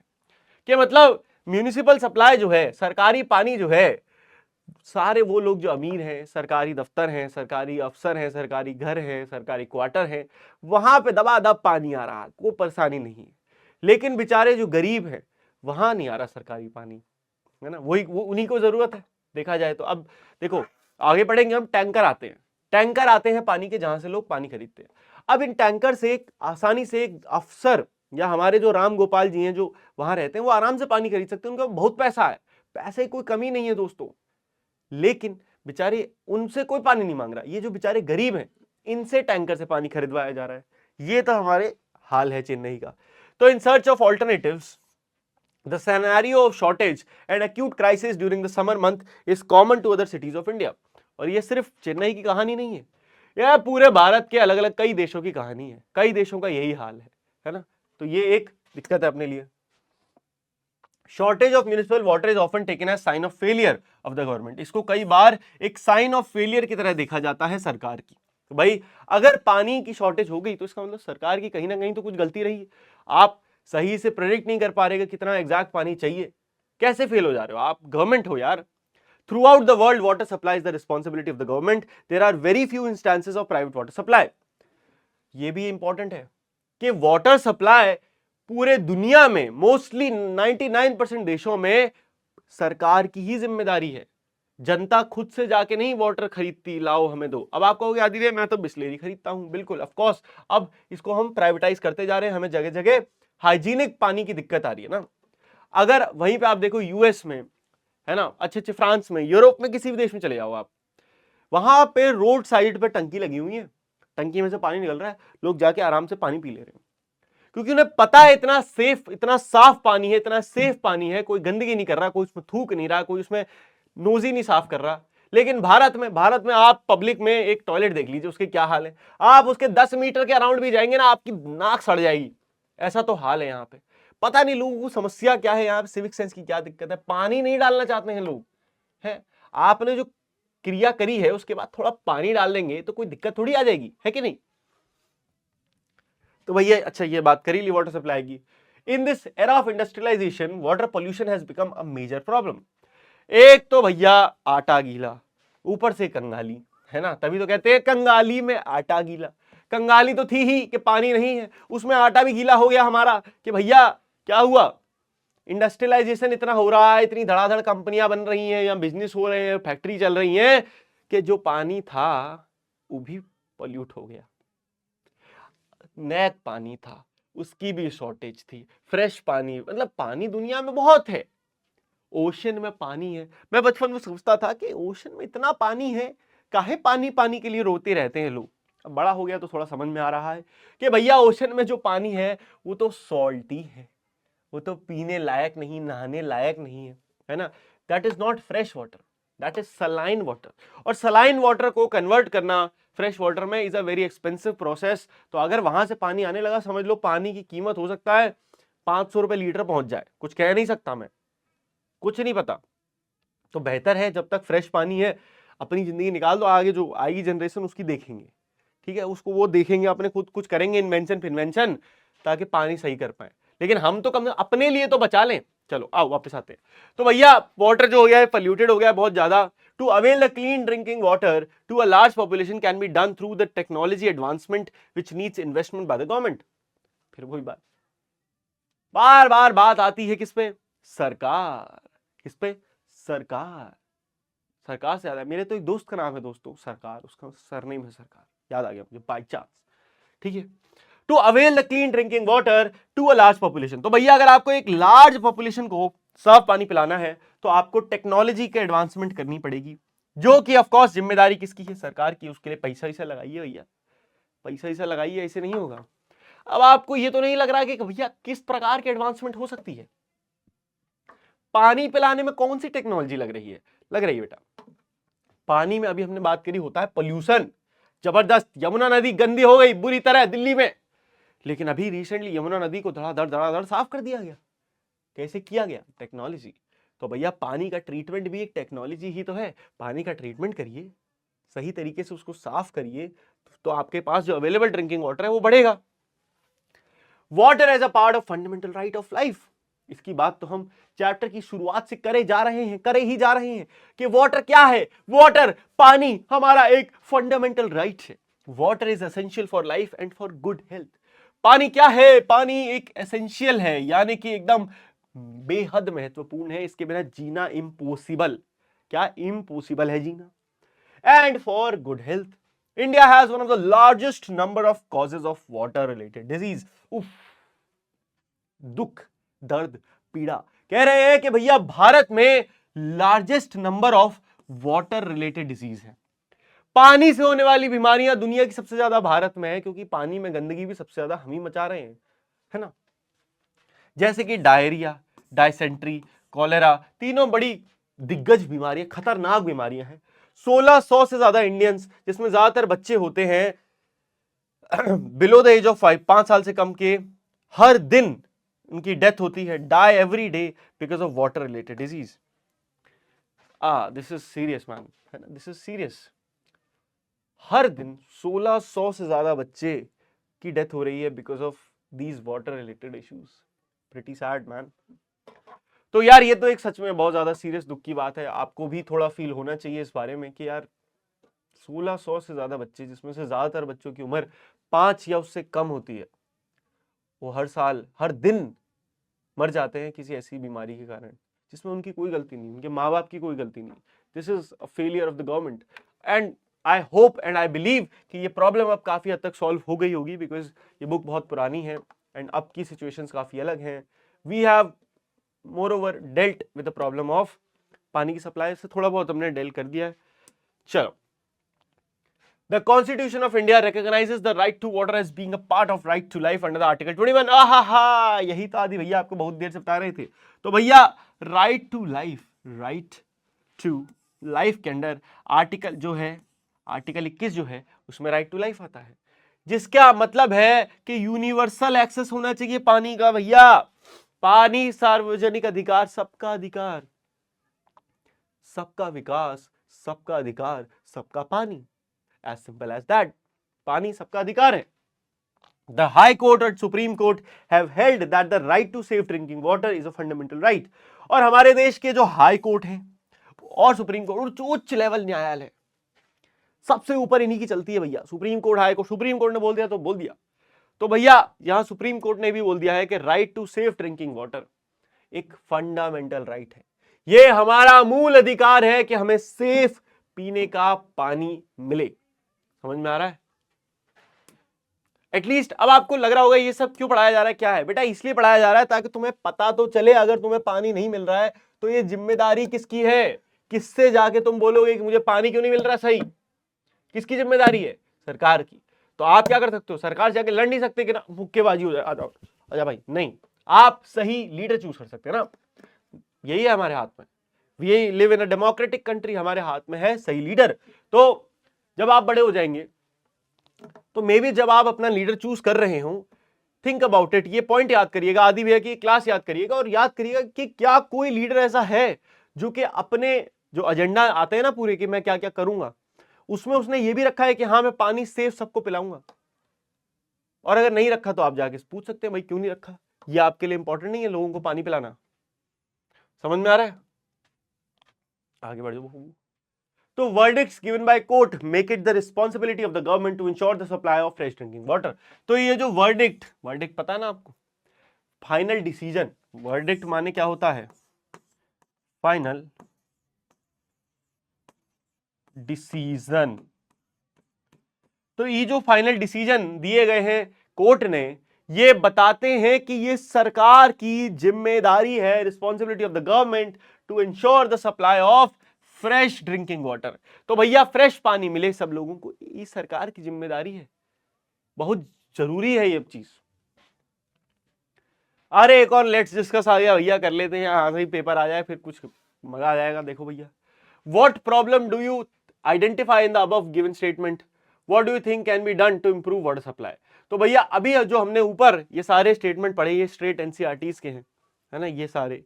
कि मतलब म्यूनिसिपल सप्लाई जो है, सरकारी पानी जो है, सारे वो लोग जो अमीर हैं, सरकारी दफ्तर हैं, सरकारी अफसर हैं, सरकारी घर हैं, सरकारी क्वार्टर हैं, वहां पे दबादब पानी आ रहा है, कोई परेशानी नहीं है। लेकिन बेचारे जो गरीब हैं, वहां नहीं आ रहा सरकारी पानी, है ना, वही वो उन्हीं को जरूरत है देखा जाए तो। अब देखो आगे बढ़ेंगे हम, टैंकर आते हैं, टैंकर आते हैं पानी के, जहां से लोग पानी खरीदते हैं। अब इन टैंकर से आसानी से एक अफसर या हमारे जो राम गोपाल जी हैं जो वहां रहते हैं, वो आराम से पानी खरीद सकते हैं, उनका बहुत पैसा है, पैसे की कोई कमी नहीं है दोस्तों। लेकिन बेचारे, उनसे कोई पानी नहीं मांग रहा, ये जो बेचारे गरीब हैं, इनसे टैंकर से पानी खरीदवाया जा रहा है। ये तो हमारे हाल है चेन्नई का। तो in search of alternatives, the scenario of shortage and acute crisis during the summer month is common to other cities of India। और ये सिर्फ चेन्नई की कहानी नहीं है, यह पूरे भारत के अलग अलग कई देशों की कहानी है, कई देशों का यही हाल है ना। तो ये एक दिक्कत है अपने लिए। Shortage of municipal water is often taken as sign of failure of the government. इसको कई बार एक साइन ऑफ फेलियर की तरह देखा जाता है सरकार की। तो भाई अगर पानी की शॉर्टेज हो गई तो इसका मतलब सरकार की कहीं ना कहीं तो कुछ गलती रही है। आप सही से प्रेडिक्ट नहीं कर पा रहे कितना एग्जैक्ट पानी चाहिए, कैसे फेल हो जा रहे हो आप? गवर्नमेंट हो यार। Throughout the world water supply is the responsibility of the government, there are very few instances of private water supply. ये भी इंपॉर्टेंट है कि वाटर सप्लाई पूरे दुनिया में मोस्टली 99% देशों में सरकार की ही जिम्मेदारी है। जनता खुद से जाके नहीं वाटर खरीदती, लाओ हमें दो। अब आप कहोगे आदि मैं तो बिस्लेरी खरीदता हूं, बिल्कुल ऑफ कोर्स। अब इसको हम प्राइवेटाइज करते जा रहे हैं, हमें जगह जगह हाइजीनिक पानी की दिक्कत आ रही है ना। अगर वहीं पे आप देखो यूएस में, है ना, अच्छे अच्छे फ्रांस में, यूरोप में, किसी भी देश में चले जाओ आप, वहां पे रोड साइड पे टंकी लगी हुई है, टंकी में से पानी निकल रहा है, लोग जाके आराम से पानी पी ले रहे हैं, क्योंकि उन्हें पता है इतना सेफ, इतना साफ पानी है, इतना सेफ पानी है, कोई गंदगी नहीं कर रहा, कोई उसमें थूक नहीं रहा, कोई उसमें नोजी नहीं साफ कर रहा। लेकिन भारत में आप पब्लिक में एक टॉयलेट देख लीजिए, उसके क्या हाल है। आप उसके 10 मीटर के अराउंड भी जाएंगे ना, आपकी नाक सड़ जाएगी, ऐसा तो हाल है यहाँ पे। पता नहीं लोगों को समस्या क्या है, यहाँ पे सिविक सेंस की क्या दिक्कत है, पानी नहीं डालना चाहते हैं लोग। है आपने जो क्रिया करी है उसके बाद थोड़ा पानी डाल देंगे तो कोई दिक्कत थोड़ी आ जाएगी, है कि नहीं? तो भैया अच्छा ये बात करी ली वाटर सप्लाई की। In this era of industrialisation water pollution has become a major problem. एक तो भैया आटा गीला, ऊपर से कंगाली, है ना, तभी तो कहते हैं कंगाली में आटा गीला। कंगाली तो थी ही कि पानी नहीं है, उसमें आटा भी गीला हो गया हमारा कि भैया क्या हुआ, इंडस्ट्रियलाइजेशन इतना हो रहा है, इतनी धड़ाधड़ कंपनियां बन रही हैं या बिजनेस हो रहे हैं, फैक्ट्री चल रही हैं कि जो पानी था वो भी पॉल्यूट हो गया। नैक पानी था उसकी भी शॉर्टेज थी, फ्रेश पानी, मतलब पानी दुनिया में बहुत है, ओशन में पानी है। मैं बचपन में सोचता था कि ओशन में इतना पानी है, काहे पानी पानी के लिए रोते रहते हैं लोग। अब बड़ा हो गया तो थोड़ा समझ में आ रहा है कि भैया ओशन में जो पानी है वो तो सॉल्टी है, वो तो पीने लायक नहीं, नहाने लायक नहीं है ना। That is not fresh water, that is saline water. और सलाइन वाटर को कन्वर्ट करना फ्रेश वाटर में is a very expensive process. तो अगर वहां से पानी आने लगा, समझ लो पानी की कीमत हो सकता है 500 रुपए लीटर पहुंच जाए, कुछ कह नहीं सकता मैं, कुछ नहीं पता। तो बेहतर है जब तक फ्रेश पानी है अपनी जिंदगी निकाल दो, आगे जो आएगी जनरेशन उसकी देखेंगे, ठीक है, उसको वो देखेंगे, अपने खुद कुछ करेंगे इन्वेंशन फिन्वेंशन ताकि पानी सही कर पाए। लेकिन हम तो कम अपने लिए तो बचा लें। चलो आओ वापस आते हैं। तो भैया वाटर जो हो गया है पोल्यूटेड हो गया है बहुत ज्यादा। To avail the clean drinking water to a large population can be done through the technology advancement which needs investment by the government. फिर वही बात, बार बार बात आती है किस पे, सरकार। किस पे, सरकार। सरकार से ज्यादा, मेरे तो एक दोस्त का नाम है दोस्तों सरकार, उसका सरनेम है सरकार, याद आ गया मुझे बाई चांस, ठीक है। To avail the clean drinking water to a large population. तो भैया अगर आपको एक लार्ज पॉपुलेशन को साफ पानी पिलाना है तो आपको टेक्नोलॉजी के एडवांसमेंट करनी पड़ेगी, जो कि ऑफ कोर्स जिम्मेदारी किसकी है, सरकार की। उसके लिए पैसा वैसा लगाइए भैया, पैसा वैसा लगाइए, ऐसे नहीं होगा। अब आपको ये तो नहीं लग रहा कि भैया किस प्रकार की एडवांसमेंट हो सकती है, पानी पिलाने में कौन सी टेक्नोलॉजी लग रही है, लग रही है बेटा पानी में। अभी हमने बात करी होता है पोल्यूशन जबरदस्त, यमुना नदी गंदी हो गई बुरी तरह दिल्ली में, लेकिन अभी रिसेंटली यमुना नदी को धड़ाधड़ साफ कर दिया गया। कैसे किया गया, टेक्नोलॉजी। तो भैया पानी का ट्रीटमेंट भी एक टेक्नोलॉजी ही तो है। पानी का ट्रीटमेंट करिए, सही तरीके से उसको साफ करिए, तो आपके पास जो अवेलेबल ड्रिंकिंग वाटर है वो बढ़ेगा। Water as a part of fundamental right of life, इसकी बात तो हम चैप्टर की शुरुआत से करे ही जा रहे हैं कि वाटर क्या है। वाटर, पानी हमारा एक फंडामेंटल राइट है। Water is essential for life and for good health. पानी क्या है, पानी एक एसेंशियल है, यानी कि एकदम बेहद महत्वपूर्ण है, इसके बिना जीना इम्पॉसिबल। क्या इम्पॉसिबल है जीना। And for good health, India has one of the largest number of causes of water related disease. उफ, दुख, दर्द, पीड़ा। कह रहे हैं कि भैया भारत में largest number of water related disease है। पानी से होने वाली बीमारियां दुनिया की सबसे ज्यादा भारत में है, क्योंकि पानी में गंदगी भी सबसे ज्यादा हम ही मचा रहे हैं, है ना। जैसे कि डायरिया, डायसेंट्री, कॉलेरा, तीनों बड़ी दिग्गज बीमारियां, खतरनाक बीमारियां हैं। 1600 से ज्यादा इंडियंस, जिसमें ज्यादातर बच्चे होते हैं बिलो द एज ऑफ 5 साल से कम के, हर दिन उनकी डेथ होती है, die every day because of water related disease. This is serious man, है ना, दिस इज सीरियस। हर दिन 1600 से ज्यादा बच्चे की डेथ हो रही है because of these water related issues. Pretty sad man. तो यार ये तो एक सच में बहुत ज्यादा सीरियस दुख की बात है। आपको भी थोड़ा फील होना चाहिए इस बारे में कि यार 1600 से ज्यादा बच्चे, जिसमें से ज्यादातर बच्चों की उम्र 5 या उससे कम होती है, वो हर साल हर दिन मर जाते हैं किसी ऐसी बीमारी के कारण जिसमें उनकी कोई गलती नहीं, उनके माँ बाप की कोई गलती नहीं। This is a failure of the government. And I hope and I believe कि ये प्रॉब्लम अब काफी हद तक सॉल्व हो गई होगी, बिकॉज ये बुक बहुत पुरानी है एंड अब की सिचुएशंस काफी अलग हैं। We have moreover dealt with the problem of पानी की सप्लाई से थोड़ा बहुत हमने डेल कर दिया है। चलो, The Constitution of India recognizes the right to water as being a part of right to life under the Article 21। आहा, यही तो आदि भैया आपको बहुत देर से बता रहे थे। तो भैया right to life, right to life के अंदर आर्टिकल जो है, आर्टिकल 21 जो है उसमें राइट टू लाइफ आता है, जिसका मतलब है कि यूनिवर्सल एक्सेस होना चाहिए पानी का। भैया पानी सार्वजनिक अधिकार, सबका अधिकार, सबका विकास, सबका अधिकार, सबका पानी। As simple as that। पानी सबका अधिकार है। The High Court और Supreme Court have held that the right to safe drinking water is a fundamental right। और हमारे देश के जो हाई कोर्ट है और सुप्रीम कोर्ट, उच्च लेवल न्यायालय, सबसे ऊपर इन्हीं की चलती है भैया। Supreme court, high court, supreme court ने बोल दिया तो बोल दिया। तो भैया यहां सुप्रीम कोर्ट ने भी बोल दिया है कि right to safe drinking water एक फंडामेंटल राइट है। ये हमारा मूल अधिकार है कि हमें सेफ पीने का पानी मिले। समझ में आ रहा है? एटलीस्ट अब आपको लग रहा होगा ये सब क्यों पढ़ाया जा रहा है, क्या है बेटा? इसलिए पढ़ाया जा रहा है ताकि तुम्हें पता तो चले, अगर तुम्हें पानी नहीं मिल रहा है तो ये जिम्मेदारी किसकी है, किससे जाके तुम बोलोगे कि मुझे पानी क्यों नहीं मिल रहा सही, किसकी जिम्मेदारी है? सरकार की। तो आप क्या कर सकते हो? सरकार जाके लड़ नहीं सकते कि ना मुक्केबाजी हो जाए, आ जाओ आजा भाई, नहीं, आप सही लीडर चूज कर सकते हैं ना। यही है हमारे हाथ में, we live in a democratic country, हमारे हाथ में है सही लीडर। तो जब आप बड़े हो जाएंगे तो मे बी जब आप अपना लीडर चूज कर रहे हो, थिंक अबाउट इट, ये पॉइंट याद करिएगा, आदि भैया की क्लास याद करिएगा और याद करिएगा कि क्या कोई लीडर ऐसा है जो कि अपने जो एजेंडा आते हैं ना पूरे कि मैं क्या क्या करूंगा, उसमें उसने ये भी रखा है कि हाँ मैं पानी सेफ सबको पिलाऊंगा। और अगर नहीं रखा तो आप जाके पूछ सकते हैं भाई क्यों नहीं रखा, ये आपके लिए इंपॉर्टेंट नहीं है लोगों को पानी पिलाना। समझ में आ रहा है? आगे बढ़ जाओ। तो verdicts given by court make it the responsibility of the government to ensure the supply of fresh drinking water। तो ये जो verdict पता है ना आपको, फाइनल डिसीजन। verdict माने क्या होता है? Final decision. तो ये जो फाइनल डिसीजन दिए गए हैं कोर्ट ने, ये बताते हैं कि ये सरकार की जिम्मेदारी है, responsibility of the government to ensure the supply of fresh drinking water. तो भैया फ्रेश पानी मिले सब लोगों को, ये सरकार की जिम्मेदारी है, बहुत जरूरी है ये चीज। अरे एक और लेट्स डिस्कस आ गया भैया, कर लेते हैं, यहां से ही पेपर आ जाए फिर कुछ मजा आ जाएगा। देखो भैया, what problem do you identify in the above given statement, what do you think can be done to improve water supply. तो भैया अभी जो हमने ऊपर ये सारे स्टेटमेंट पढ़े, ये स्ट्रेट एनसीईआरटीज के हैं, है ना, ये सारे,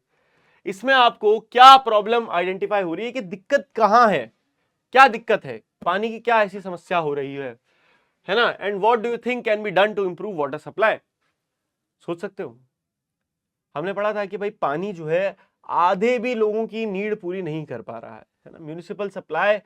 इसमें आपको क्या प्रॉब्लम आइडेंटिफाई हो रही है कि दिक्कत कहां है, क्या दिक्कत है, पानी की क्या ऐसी समस्या हो रही है ना, and what do you think can be done to improve water supply. सोच सकते हो, हमने पढ़ा था कि भाई पानी जो है आधे भी लोगों की नीड पूरी नहीं कर पा रहा है ना। म्यूनिसिपल सप्लाई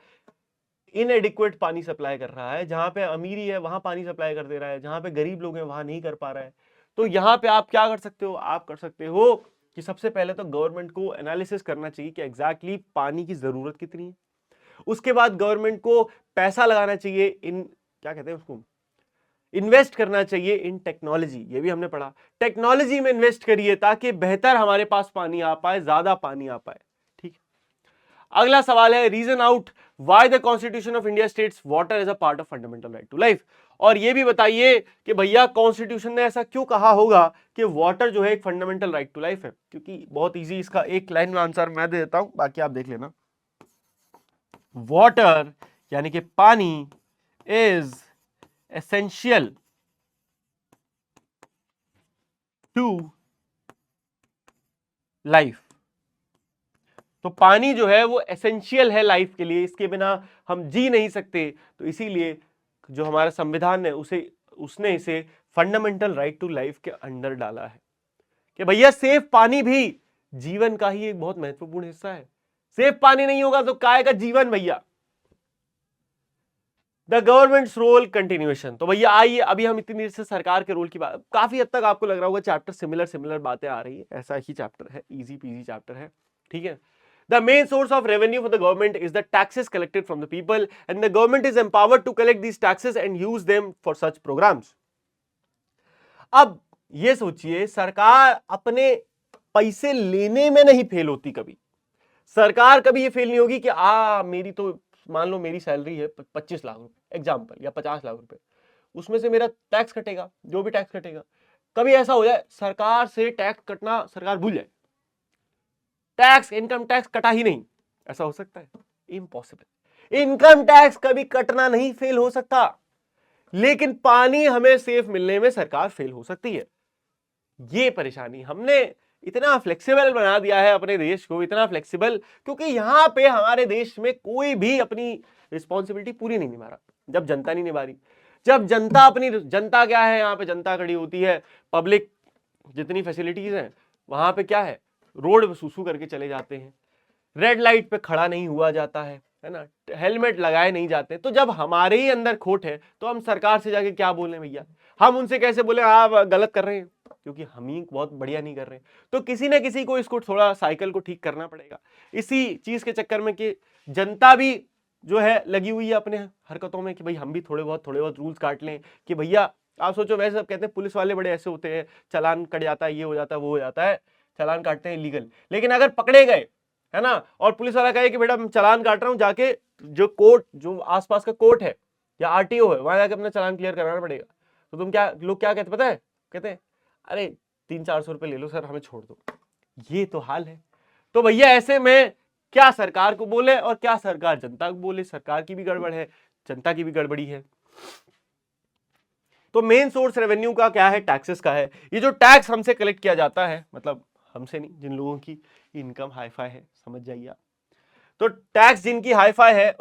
इनएडिक्वेट पानी सप्लाई कर रहा है, जहां पे अमीरी है वहां पानी सप्लाई कर दे रहा है, जहां पे गरीब लोग हैं वहां नहीं कर पा रहा है। तो यहां पे आप क्या कर सकते हो? आप कर सकते हो कि सबसे पहले तो गवर्नमेंट को एनालिसिस करना चाहिए कि एग्जैक्टली पानी की जरूरत कितनी है। उसके बाद गवर्नमेंट को पैसा लगाना चाहिए इन, क्या कहते हैं उसको, इन्वेस्ट करना चाहिए इन टेक्नोलॉजी, ये भी हमने पढ़ा। टेक्नोलॉजी में इन्वेस्ट करिए ताकि बेहतर हमारे पास पानी आ पाए, ज्यादा पानी आ पाए। ठीक। अगला सवाल है, reason out why the constitution of India states water is a part of fundamental right to life. और ये भी बताइए कि भैया कॉन्स्टिट्यूशन ने ऐसा क्यों कहा होगा कि वाटर जो है एक फंडामेंटल राइट टू लाइफ है। क्योंकि बहुत इजी, इसका एक लाइन में आंसर मैं दे देता हूं, बाकी आप देख लेना। वाटर यानी कि पानी इज एसेंशियल टू लाइफ। तो पानी जो है वो एसेंशियल है लाइफ के लिए, इसके बिना हम जी नहीं सकते। तो इसीलिए जो हमारा संविधान है उसने इसे फंडामेंटल राइट टू लाइफ के अंदर डाला है कि भैया सेफ पानी भी जीवन का ही एक बहुत महत्वपूर्ण हिस्सा है। सेफ पानी नहीं होगा तो काय का जीवन भैया। The government's role continuation. तो भैया आइए अभी हम इतनी देर से सरकार के रोल की बात, काफी हद तक आपको लग रहा होगा चैप्टर सिमिलर बातें आ रही है, ऐसा ही चैप्टर है, इजी पीजी चैप्टर है। ठीक है। The main source of revenue for the government is the taxes collected from the people, and the government is empowered to collect these taxes and use them for such programs. अब ये सोचिए, सरकार अपने पैसे लेने में नहीं फेल होती कभी। सरकार कभी ये फेल नहीं होगी कि मेरी तो मान लो मेरी सैलरी है 25 लाख रुपए एग्जाम्पल, या 50 लाख रुपए, उसमें से मेरा टैक्स कटेगा, जो भी टैक्स कटेगा। कभी ऐसा हो जाए सरकार से टैक्स कटना सरकार भूल जाए, टैक्स इनकम टैक्स कटा ही नहीं, ऐसा हो सकता है? इम्पॉसिबल। इनकम टैक्स कभी कटना नहीं फेल हो सकता, लेकिन पानी हमें सेफ मिलने में सरकार फेल हो सकती है। ये परेशानी, हमने इतना फ्लेक्सिबल बना दिया है अपने देश को, इतना फ्लेक्सिबल, क्योंकि यहां पे हमारे देश में कोई भी अपनी रिस्पॉन्सिबिलिटी पूरी नहीं निभा रहा। जब जनता नहीं निभा रही, जब जनता अपनी, जनता क्या है, यहाँ पे जनता खड़ी होती है, पब्लिक जितनी फैसिलिटीज हैं वहां पे क्या है, रोड पे सूसू करके चले जाते हैं, रेड लाइट पे खड़ा नहीं हुआ जाता है है ना, हेलमेट लगाए नहीं जाते। तो जब हमारे ही अंदर खोट है तो हम सरकार से जाके क्या बोलें भैया, हम उनसे कैसे बोले आप गलत कर रहे हैं, क्योंकि हम ही बहुत बढ़िया नहीं कर रहे। तो किसी ना किसी को इसको थोड़ा साइकिल को ठीक करना पड़ेगा। इसी चीज के चक्कर में कि जनता भी जो है लगी हुई है अपने हरकतों में कि भाई हम भी थोड़े बहुत रूल्स काट लें कि भैया, आप सोचो वैसे सब कहते हैं पुलिस वाले बड़े ऐसे होते हैं, चालान कट जाता है, ये हो जाता है, वो हो जाता है, चालान काटते हैं इलीगल। लेकिन अगर पकड़े गए, है ना, और पुलिस वाला कहे कि बेटा मैं चालान काट रहा हूं, जाके जो कोर्ट, जो आसपास का कोर्ट है या आरटीओ है, वहां जाके अपना चालान क्लियर कराना पड़ेगा। तो तुम क्या, लोग क्या कहते पता है, कहते हैं अरे 300-400 रुपए ले लो सर, हमें छोड़ दो। ये तो हाल है। तो भैया ऐसे में क्या सरकार को बोले और क्या सरकार जनता को बोले, सरकार की भी गड़बड़ है, जनता की भी गड़बड़ी है। तो मेन सोर्स रेवेन्यू का क्या है, टैक्सेस का है। ये जो टैक्स हमसे कलेक्ट किया जाता है, मतलब हमसे नहीं, जिन लोगों की इनकम हाईफाई है, समझ जाइए आप। तो टैक्स जिनकी हाईफाई है,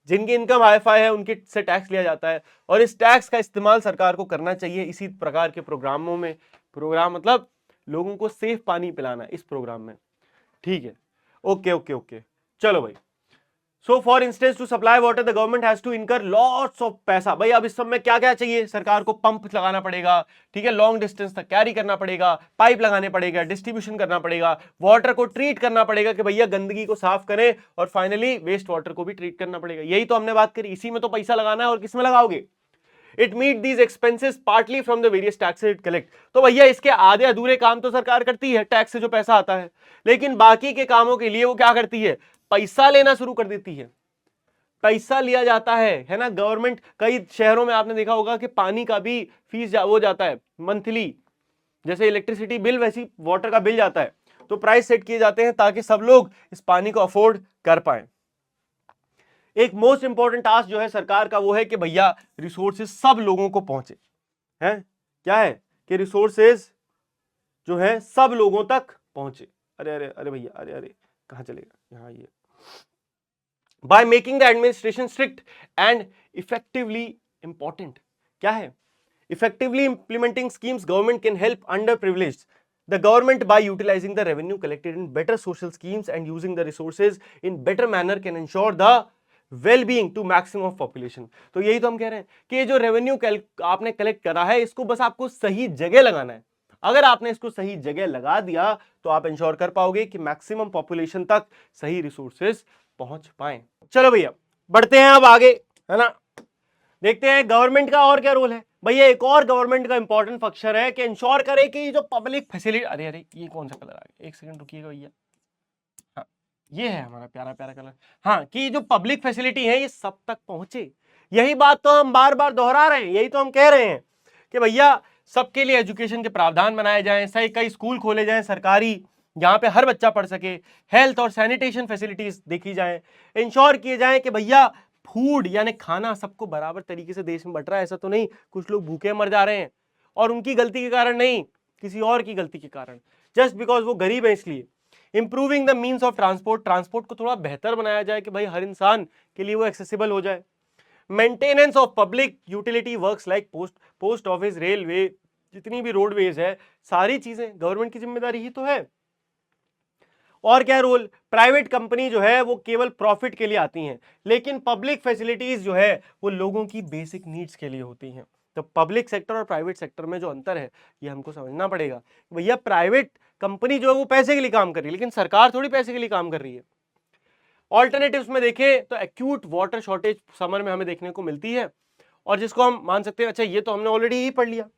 जिनकी इनकम हाईफाई है, उनके से टैक्स लिया जाता है और इस टैक्स का इस्तेमाल सरकार को करना चाहिए इसी प्रकार के प्रोग्रामों में। प्रोग्राम मतलब लोगों को सेफ पानी पिलाना इस प्रोग्राम में, ठीक है। ओके ओके ओके, चलो भाई। So for instance to supply water the government has to incur lots of पैसा। भाई अब इस समय क्या क्या चाहिए, सरकार को पंप लगाना पड़ेगा, ठीक है, लॉन्ग डिस्टेंस तक कैरी करना पड़ेगा, पाइप लगाने पड़ेगा, डिस्ट्रीब्यूशन करना पड़ेगा, वाटर को ट्रीट करना पड़ेगा कि भैया गंदगी को साफ करें, और फाइनली वेस्ट वाटर को भी ट्रीट करना पड़ेगा। यही तो हमने बात करी, इसी में तो पैसा लगाना है, और किसमें लगाओगे। It meet these expenses partly from the various taxes it collect. तो भैया इसके आधे अधूरे काम तो सरकार करती है, टैक्स से जो पैसा आता है, लेकिन बाकी के कामों के लिए वो क्या करती है, पैसा लेना शुरू कर देती है। पैसा लिया जाता है ना। गवर्नमेंट, कई शहरों में आपने देखा होगा कि पानी का भी फीस वो जाता है मंथली, जैसे इलेक्ट्रिसिटी बिल वैसी वाटर का बिल जाता है। तो प्राइस सेट किए जाते हैं ताकि सब लोग इस पानी को अफोर्ड कर पाए। एक मोस्ट इंपॉर्टेंट टास्क जो है सरकार का वो है कि भैया रिसोर्सेज सब लोगों को पहुंचे, है क्या है कि रिसोर्सेज जो है सब लोगों तक पहुंचे। अरे अरे अरे भैया, अरे अरे कहां चलेगा, यहां ये by making the administration strict and effectively important। क्या है, effectively implementing schemes government can help underprivileged the government by utilizing the revenue collected in better social schemes and using the resources in better manner can ensure the well-being to maximum of population। तो यही तो हम कह रहे हैं कि ये जो रेवेन्यू आपने कलेक्ट करा है, इसको बस आपको सही जगह लगाना है। अगर आपने इसको सही जगह लगा दिया तो आप इंश्योर कर पाओगे कि मैक्सिमम पॉपुलेशन तक सही रिसोर्सेज पहुंच पाए। चलो भैया बढ़ते हैं अब आगे, है ना, देखते हैं गवर्नमेंट का और क्या रोल है। भैया एक और गवर्नमेंट का इंपॉर्टेंट फंक्शन है कि इंश्योर करे कि जो पब्लिक फैसिलिटी, अरे अरे ये कौन सा कलर आ गया, एक सेकंड रुकिएगा भैया, हाँ ये है हमारा प्यारा प्यारा कलर, हाँ, कि जो पब्लिक फैसिलिटी है ये सब तक पहुंचे। यही बात तो हम बार बार दोहरा रहे हैं, यही तो हम कह रहे हैं कि भैया सबके लिए एजुकेशन के प्रावधान बनाए जाएं, सही कई स्कूल खोले जाएं सरकारी, जहां पे हर बच्चा पढ़ सके, हेल्थ और सैनिटेशन फैसिलिटीज देखी जाएं, इंश्योर किए जाएं कि भैया फूड यानी खाना सबको बराबर तरीके से देश में बंट रहा है। ऐसा तो नहीं कुछ लोग भूखे मर जा रहे हैं और उनकी गलती के कारण नहीं, किसी और की गलती के कारण, जस्ट बिकॉज वो गरीब है इसलिए। Improving the means of transport को थोड़ा बेहतर बनाया जाए कि भाई हर इंसान के लिए वो एक्सेसिबल हो जाए। Maintenance of public utility works like post office, railway, जितनी भी रोडवेज है, सारी चीजें गवर्नमेंट की जिम्मेदारी ही तो है। और क्या रोल, प्राइवेट कंपनी जो है वो केवल प्रॉफिट के लिए आती हैं, लेकिन पब्लिक फैसिलिटीज जो है वो लोगों की बेसिक नीड्स के लिए होती हैं। तो पब्लिक सेक्टर और प्राइवेट सेक्टर में जो अंतर है ये हमको समझना पड़ेगा। भैया प्राइवेट कंपनी जो है वो पैसे के लिए काम कर रही है, लेकिन सरकार थोड़ी पैसे के लिए काम कर रही है। ऑल्टरनेटिव्स में देखें तो एक्यूट वाटर शॉर्टेज समर में हमें देखने को मिलती है, और जिसको हम मान सकते हैं, अच्छा ये तो हमने ऑलरेडी ही पढ़ लिया।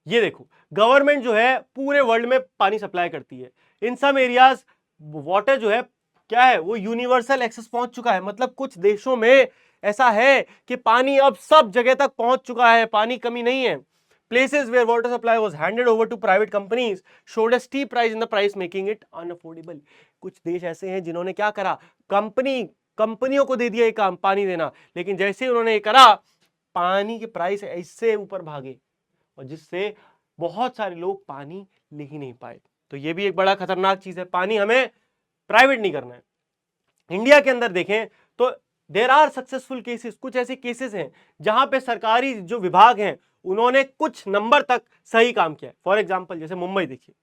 ये देखो गवर्नमेंट जो है पूरे वर्ल्ड में पानी सप्लाई करती है। इन सम एरियाज वाटर जो है क्या है, वो यूनिवर्सल एक्सेस पहुंच चुका है। मतलब कुछ देशों में ऐसा है कि पानी अब सब जगह तक पहुंच चुका है, पानी कमी नहीं है। Places where water supply was handed over to private companies showed a steep rise in the price, making it unaffordable। कुछ देश ऐसे हैं जिन्होंने क्या करा, कंपनियों को दे दिया ये काम पानी देना, लेकिन जैसे उन्होंने ये करा पानी के प्राइस ऐसे ऊपर भागे और जिससे बहुत सारे लोग पानी ले ही नहीं पाए। तो ये भी एक बड़ा खतरनाक चीज है, पानी हमें प्राइवेट नहीं करना है। इंडिया के अंदर देखें तो देयर आर सक्सेसफुल केसेस, कुछ ऐसे केसेस हैं जहां पे सरकारी जो विभाग हैं उन्होंने कुछ नंबर तक सही काम किया। फॉर एग्जांपल जैसे मुंबई देखिए,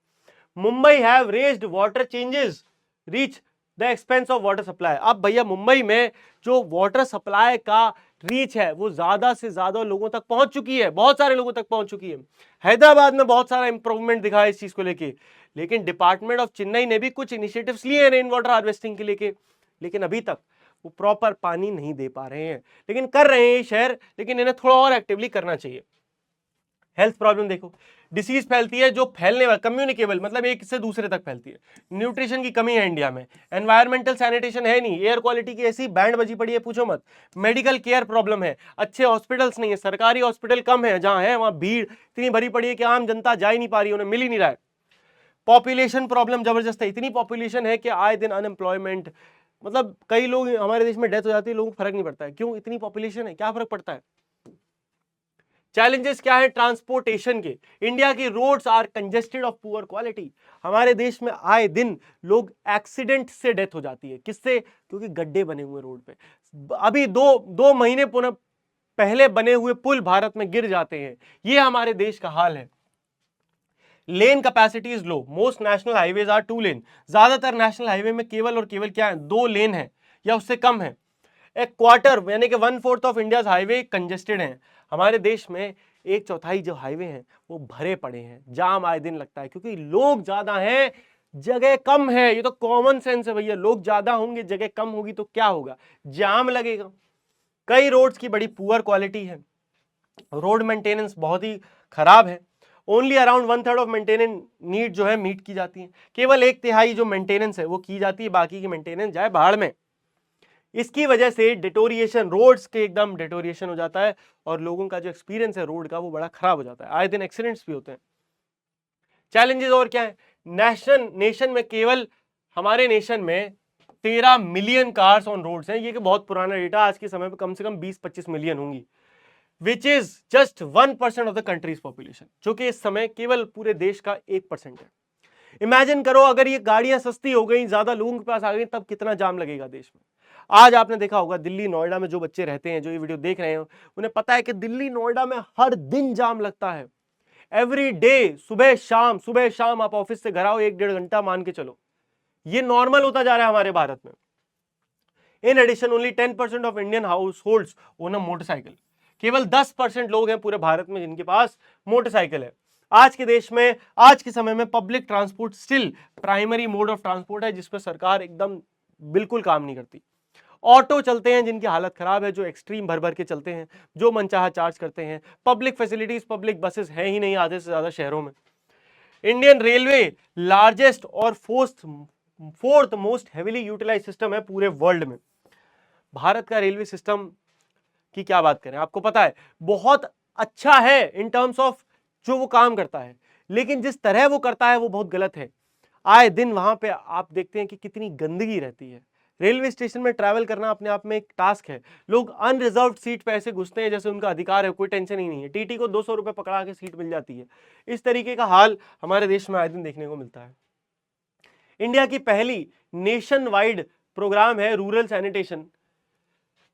Mumbai have raised water changes reach the expense of water supply. अब भैया मुंबई में जो वाटर सप्लाई का रीच है वो ज्यादा से ज्यादा लोगों तक पहुंच चुकी है, बहुत सारे लोगों तक पहुंच चुकी है। हैदराबाद में बहुत सारा इंप्रूवमेंट दिखा है इस चीज को लेके, लेकिन डिपार्टमेंट ऑफ चेन्नई ने भी कुछ इनिशिएटिव्स लिए हैं रेन वाटर हार्वेस्टिंग के लेके, लेकिन अभी तक वो प्रॉपर पानी नहीं दे पा रहे हैं। लेकिन कर रहे हैं ये शहर, लेकिन इन्हें थोड़ा और एक्टिवली करना चाहिए। हेल्थ प्रॉब्लम देखो, डिसीज फैलती है जो फैलने वाला, कम्युनिकेबल मतलब एक से दूसरे तक फैलती है। न्यूट्रिशन की कमी है इंडिया में, एनवायरमेंटल सैनिटेशन है नहीं, एयर क्वालिटी की ऐसी बैंड बजी पड़ी है पूछो मत, मेडिकल केयर प्रॉब्लम है, अच्छे हॉस्पिटल्स नहीं है, सरकारी हॉस्पिटल कम है, जहां है वहां भीड़ इतनी भरी पड़ी है कि आम जनता जा ही नहीं पा रही है, उन्हें मिल ही नहीं रहा है। पॉपुलेशन प्रॉब्लम जबरदस्त है, इतनी पॉपुलेशन है कि आए दिन अनएम्प्लॉयमेंट, मतलब कई लोग हमारे देश में डेथ हो जाती है, लोगों को फर्क नहीं पड़ता है, क्यों? इतनी पॉपुलेशन है, क्या फर्क पड़ता है? चैलेंजेस क्या है ट्रांसपोर्टेशन के? इंडिया की roads are congested of poor quality. हमारे देश में आए दिन लोग एक्सीडेंट से डेथ हो जाती है, किससे? क्योंकि गड्ढे बने हुए रोड पे। अभी दो महीने पुनः पहले बने हुए पुल भारत में गिर जाते हैं, ये हमारे देश का हाल है। Lane capacity is low, most national highways are 2 lane. ज्यादातर नेशनल हाईवे में केवल और केवल क्या है? 2 लेन है या उससे कम है। एक क्वार्टर यानी कि 1/4 ऑफ इंडिया हाईवे कंजेस्टेड हैं। हमारे देश में 1/4 जो हाईवे हैं वो भरे पड़े हैं, जाम आए दिन लगता है, क्योंकि लोग ज्यादा हैं, जगह कम है। ये तो कॉमन सेंस है भैया, लोग ज्यादा होंगे जगह कम होगी तो क्या होगा? जाम लगेगा। कई रोड्स की बड़ी पुअर क्वालिटी है, रोड मेंटेनेंस बहुत ही खराब है। Only around 1/3 of maintenance need जो है मीट की जाती है, केवल 1/3 जो मेंटेनेंस है वो की जाती है, बाकी की मेंटेनेंस जाए भाड़ में। इसकी वजह से डिटोरिएशन, रोड्स के एकदम डिटोरिएशन हो जाता है और लोगों का जो एक्सपीरियंस है रोड का वो बड़ा खराब हो जाता है, आए दिन एक्सीडेंट्स भी होते हैं। चैलेंजेस और क्या है? नेशन में केवल हमारे नेशन में 13 मिलियन कार्स ऑन रोड्स हैं, ये कि बहुत पुराना डेटा, आज के समय पे कम से कम 20-25 मिलियन होंगी, which is just 1% of the countries population, जो कि इस समय केवल पूरे देश का 1% है। इमेजिन करो अगर ये गाड़ियां सस्ती हो गई, ज्यादा लोगों के पास आ गई, तब कितना जाम लगेगा देश में। आज आपने देखा होगा दिल्ली नोएडा में जो बच्चे रहते हैं, जो ये वीडियो देख रहे हैं, उन्हें पता है कि दिल्ली नोएडा में हर दिन जाम लगता है, एवरी डे, सुबह शाम आप ऑफिस से घर आओ 1-1.5 घंटा मान के चलो, ये नॉर्मल होता जा रहा है हमारे भारत में। In addition only 10% of Indian households own a motorcycle. केवल 10% लोग हैं पूरे भारत में जिनके पास मोटरसाइकिल है। आज के देश में, आज के समय में public transport still primary mode of transport है, जिस पर सरकार एकदम बिल्कुल काम नहीं करती। ऑटो चलते हैं जिनकी हालत खराब है, जो एक्सट्रीम भर भर के चलते हैं, जो मनचाहा चार्ज करते हैं। पब्लिक फैसिलिटीज, पब्लिक बसेस है ही नहीं आधे से ज्यादा शहरों में। इंडियन रेलवे लार्जेस्ट और fourth most heavily utilise system है पूरे वर्ल्ड में। भारत का रेलवे सिस्टम की क्या बात करें, आपको पता है बहुत अच्छा है इन टर्म्स ऑफ जो वो काम करता है, लेकिन जिस तरह वो करता है वो बहुत गलत है। आए दिन वहां पे आप देखते हैं कि कितनी गंदगी रहती है। रेलवे स्टेशन में ट्रैवल करना अपने आप में एक टास्क है, लोग अनरिजर्व्ड सीट पे ऐसे घुसते हैं जैसे उनका अधिकार है, कोई टेंशन ही नहीं है, टीटी को 200 रुपए पकड़ा के सीट मिल जाती है। इस तरीके का हाल हमारे देश में आए दिन देखने को मिलता है। इंडिया की पहली नेशन वाइड प्रोग्राम है rural sanitation,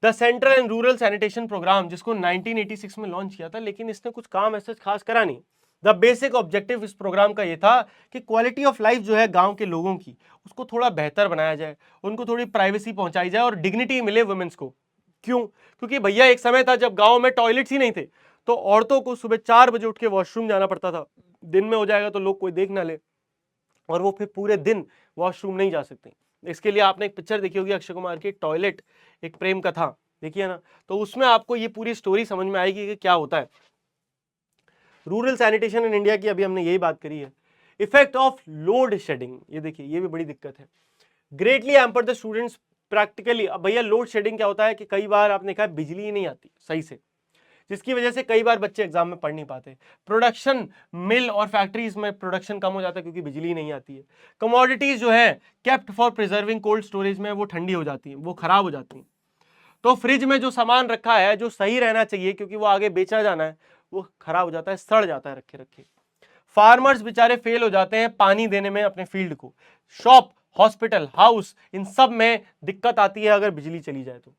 the central and rural sanitation programme, जिसको 1986 में लॉन्च किया था, लेकिन इसने कुछ काम ऐसे खास करा नहीं। द बेसिक ऑब्जेक्टिव इस प्रोग्राम का यह था कि क्वालिटी ऑफ लाइफ जो है गांव के लोगों की, उसको थोड़ा बेहतर बनाया जाए, उनको थोड़ी प्राइवेसी पहुंचाई जाए और डिग्निटी मिले वुमेन्स को। क्यों? क्योंकि भैया एक समय था जब गांव में टॉयलेट्स ही नहीं थे, तो औरतों को सुबह 4 बजे उठ के वॉशरूम जाना पड़ता था। दिन में हो जाएगा तो लोग कोई देख ना ले, और वो फिर पूरे दिन वॉशरूम नहीं जा सकते। इसके लिए आपने एक पिक्चर देखी होगी अक्षय कुमार की, टॉयलेट एक प्रेम कथा, देखिए ना, तो उसमें आपको ये पूरी स्टोरी समझ में आएगी कि क्या होता है। रूरल सैनिटेशन इन इंडिया की अभी हमने यही बात करी है। इफेक्ट ऑफ लोड शेडिंग, ये देखिए ये भी बड़ी दिक्कत है। Greatly hamper the students practically. अब भैया लोड शेडिंग क्या होता है कि कई बार आपने कहा बिजली ही नहीं आती सही से, जिसकी वजह से कई बार बच्चे एग्जाम में पढ़ नहीं पाते। प्रोडक्शन मिल और फैक्ट्रीज में प्रोडक्शन कम हो जाता है क्योंकि बिजली नहीं आती है। कमोडिटीज जो है kept for preserving cold storage में, वो ठंडी हो जाती है, वो खराब हो जाती है। तो फ्रिज में जो सामान रखा है जो सही रहना चाहिए क्योंकि वो आगे बेचा जाना है, वो खराब हो जाता है, सड़ जाता है रखे रखे। फार्मर्स बेचारे फेल हो जाते हैं पानी देने में अपने फील्ड को। शॉप, हॉस्पिटल, हाउस, इन सब में दिक्कत आती है अगर बिजली चली जाए तो।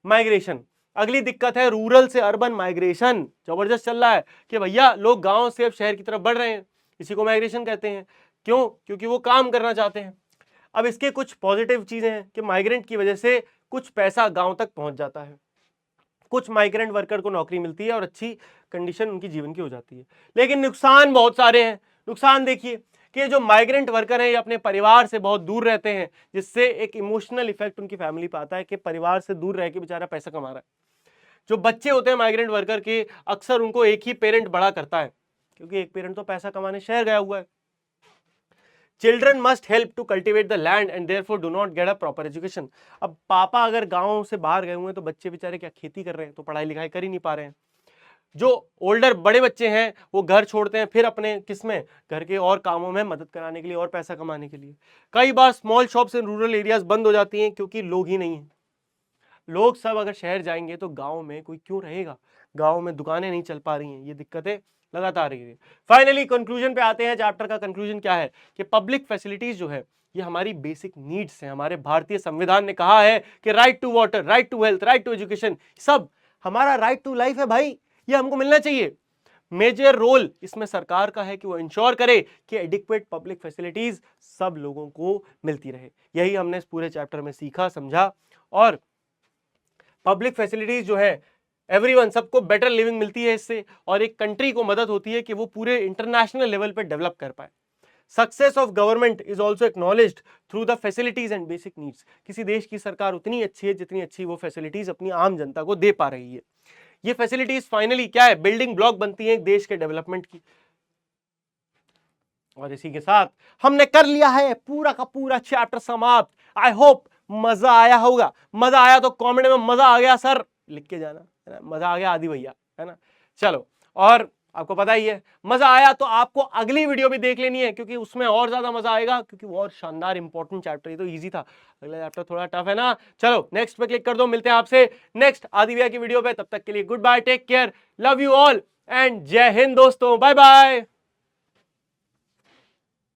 माइग्रेशन, अगली दिक्कत है रूरल से अर्बन माइग्रेशन, जबरदस्त चल रहा है कि भैया लोग गांव से अब शहर की तरफ बढ़ रहे हैं, इसी को माइग्रेशन कहते हैं। क्यों? क्योंकि वो काम करना चाहते हैं। अब इसके कुछ पॉजिटिव चीजें हैं कि माइग्रेंट की वजह से कुछ पैसा गांव तक पहुंच जाता है, कुछ माइग्रेंट वर्कर को नौकरी मिलती है और अच्छी कंडीशन उनकी जीवन की हो जाती है। लेकिन नुकसान बहुत सारे हैं। नुकसान देखिए कि जो माइग्रेंट वर्कर हैं ये अपने परिवार से बहुत दूर रहते हैं, जिससे एक इमोशनल इफेक्ट उनकी फैमिली पर आता है कि परिवार से दूर रह के बेचारा पैसा कमा रहा है। जो बच्चे होते हैं माइग्रेंट वर्कर के, अक्सर उनको एक ही पेरेंट बड़ा करता है, क्योंकि एक पेरेंट तो पैसा कमाने शहर गया हुआ है। Children must help to cultivate the land and therefore do not get a proper education. अब पापा अगर गांव से बाहर गए हुए हैं तो बच्चे बेचारे क्या खेती कर रहे हैं, तो पढ़ाई लिखाई कर ही नहीं पा रहे हैं। जो ओल्डर बड़े बच्चे हैं वो घर छोड़ते हैं फिर अपने किसमें, घर के और कामों में मदद कराने के लिए और पैसा कमाने के लिए। कई बार small shops in rural areas बंद हो जाती हैं क्योंकि लोग ही नहीं है। लोग सब अगर शहर जाएंगे तो गांव में कोई क्यों रहेगा, गांव में दुकानें नहीं चल पा रही हैं, ये दिक्कतें लगातार रही है। फाइनली कंक्लूजन पे आते हैं। चैप्टर का कंक्लूजन क्या है कि पब्लिक फैसिलिटीज जो है ये हमारी बेसिक नीड्स हैं। हमारे भारतीय संविधान ने कहा है कि right to water, right to health, right to education, सब हमारा राइट टू लाइफ है भाई, ये हमको मिलना चाहिए। मेजर रोल इसमें सरकार का है कि वो इंश्योर करे कि एडिक्वेट पब्लिक फैसिलिटीज सब लोगों को मिलती रहे। यही हमने इस पूरे चैप्टर में सीखा, समझा। और पब्लिक फैसिलिटीज जो है एवरीवन, सबको बेटर लिविंग मिलती है इससे, और एक कंट्री को मदद होती है कि वो पूरे इंटरनेशनल लेवल पे डेवलप कर पाए। Success of government is also acknowledged through the facilities and basic needs. किसी देश की सरकार उतनी अच्छी है जितनी अच्छी वो फैसिलिटीज अपनी आम जनता को दे पा रही है। ये फैसिलिटीज फाइनली क्या है, बिल्डिंग ब्लॉक बनती है एक देश के डेवलपमेंट की। और इसी के साथ हमने कर लिया है पूरा का पूरा चैप्टर समाप्त। आई होप मजा आया होगा। मजा आया तो कमेंट में मजा आ गया सर लिख के जाना, है ना। मजा आ गया आदि भैया, है ना। चलो, और आपको पता ही है मजा आया तो आपको अगली वीडियो भी देख लेनी है, क्योंकि उसमें और ज्यादा मजा आएगा, क्योंकि वो और शानदार इंपॉर्टेंट चैप्टर। ये तो इजी था, अगला चैप्टर थोड़ा टफ है ना। चलो नेक्स्ट पे क्लिक कर दो, मिलते हैं आपसे नेक्स्ट आदि भैया की वीडियो पे। तब तक के लिए goodbye, take care, love you all and जय हिंद दोस्तों, बाय बाय।